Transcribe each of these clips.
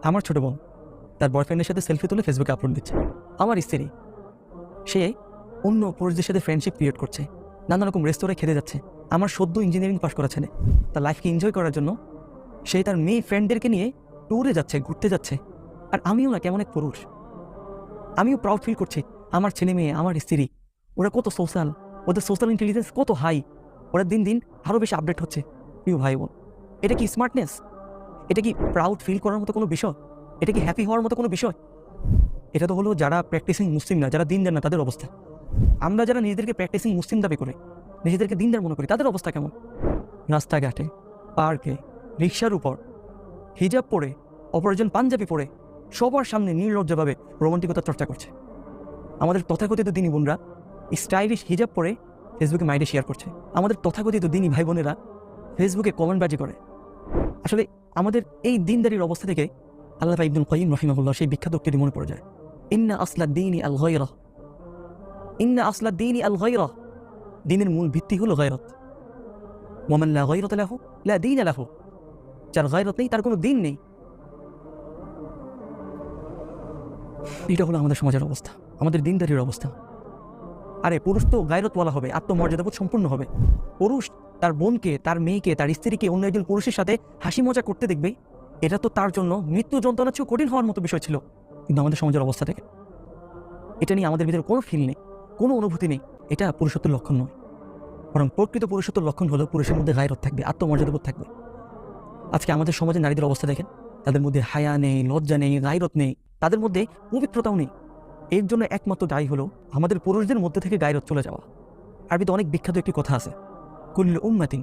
আমার ছোট বোন তার বয়ফ্রেন্ডের সাথে সেলফি তুলে ফেসবুকে আপলোড দিচ্ছে। আমার স্ত্রী সে অন্য পুরুষদের সাথে ফ্রেন্ডশিপ ক্রিয়েট করছে, নানা রকম রেস্তোরাঁয় খেতে যাচ্ছে। আমার সদ্য ইঞ্জিনিয়ারিং পাশ করা ছেলে তার লাইফকে এনজয় করার জন্য সে তার মেয়ে ফ্রেন্ডদেরকে নিয়ে ট্যুরে যাচ্ছে, ঘুরতে যাচ্ছে। আর আমিও না কেমন এক পুরুষ, আমিও প্রাউড ফিল করছি আমার ছেলে মেয়ে, আমার স্ত্রী, ওরা কত সোশ্যাল, ওদের সোশ্যাল ইন্টেলিজেন্স কত হাই, ওরা দিন দিন আরও বেশি আপডেট হচ্ছে। প্রিয় ভাই বোন, এটা কি স্মার্টনেস? এটা কি প্রাউড ফিল করার মতো কোনো বিষয়? এটা কি হ্যাপি হওয়ার মতো কোনো বিষয়? এটা তো হলো যারা প্র্যাকটিসিং মুসলিম না, যারা দিনদার না, তাদের অবস্থা। আমরা যারা নিজেদেরকে প্র্যাকটিসিং মুসলিম দাবি করে নিজেদেরকে দিনদার মনে করি, তাদের অবস্থা কেমন? রাস্তাঘাটে, পার্কে, রিক্সার উপর হিজাব পরে, অপরজন পাঞ্জাবি পরে সবার সামনে নির্লজ্জভাবে রোমান্টিকতার চর্চা করছে। আমাদের তথাকথিত দিনী বোনরা স্টাইলিশ হিজাব পরে ফেসবুকে মাইডে শেয়ার করছে। আমাদের তথাকথিত দিনী ভাই বোনেরা ফেসবুকে কমেন্টবাজি করে। আসলে আমাদের এই দিনদারির অবস্থা থেকে আল্লামা ইবনুল কাইয়িম রাহিমাহুল্লাহ সেই বিখ্যাত উক্তিটি মনে পড়ে যায়, ইন্না আসলা দীনি আল গায়রা, ইন্না আসলা দীনি আল গায়রা, দিনের মূল ভিত্তি হলো গায়রত। ওয়া মান লা গায়রাতা লাহু লা দীনা লাহু, যার গায়রত নেই তার কোনো দিন নেই। এটা হলো আমাদের সমাজের অবস্থা, আমাদের দিনদারির অবস্থা। আরে পুরুষ তো গায়রতওয়ালা হবে, আত্মমর্যাদাবোধ সম্পূর্ণ হবে। পুরুষ তার বোনকে, তার মেয়েকে, তার স্ত্রীকে অন্য একজন পুরুষের সাথে হাসি মজা করতে দেখবে, এটা তো তার জন্য মৃত্যু যন্ত্রণা চেয়েও কঠিন হওয়ার মতো বিষয় ছিল। কিন্তু আমাদের সমাজের অবস্থা থেকে এটা নিয়ে আমাদের ভিতরে কোনো ফিল নেই, কোনো অনুভূতি নেই। এটা পুরুষত্বের লক্ষণ নয়, বরং প্রকৃত পুরুষত্বের লক্ষণ হলো পুরুষের মধ্যে গায়রত থাকবে, আত্মমর্যাদাবোধ থাকবে। আজকে আমাদের সমাজে নারীদের অবস্থা দেখেন, তাদের মধ্যে হায়া নেই, লজ্জা নেই, গায়রত নেই, তাদের মধ্যে পবিত্রতাও নেই। এর জন্য একমাত্র দায়ী হলো আমাদের পুরুষদের মধ্যে থেকে গায়রত চলে যাওয়া। আরবিতে অনেক বিখ্যাত একটি কথা আছে, কুল্লু উম্মাতিন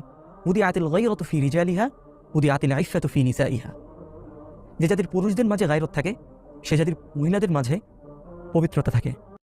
উদিআতিল গায়রাতু ফি রিজালিহা উদিআতিল ইফফাতু ফি নিসাইহা। যে জাতির পুরুষদের মাঝে গায়রত থাকে, সে জাতির মহিলাদের মাঝে পবিত্রতা থাকে।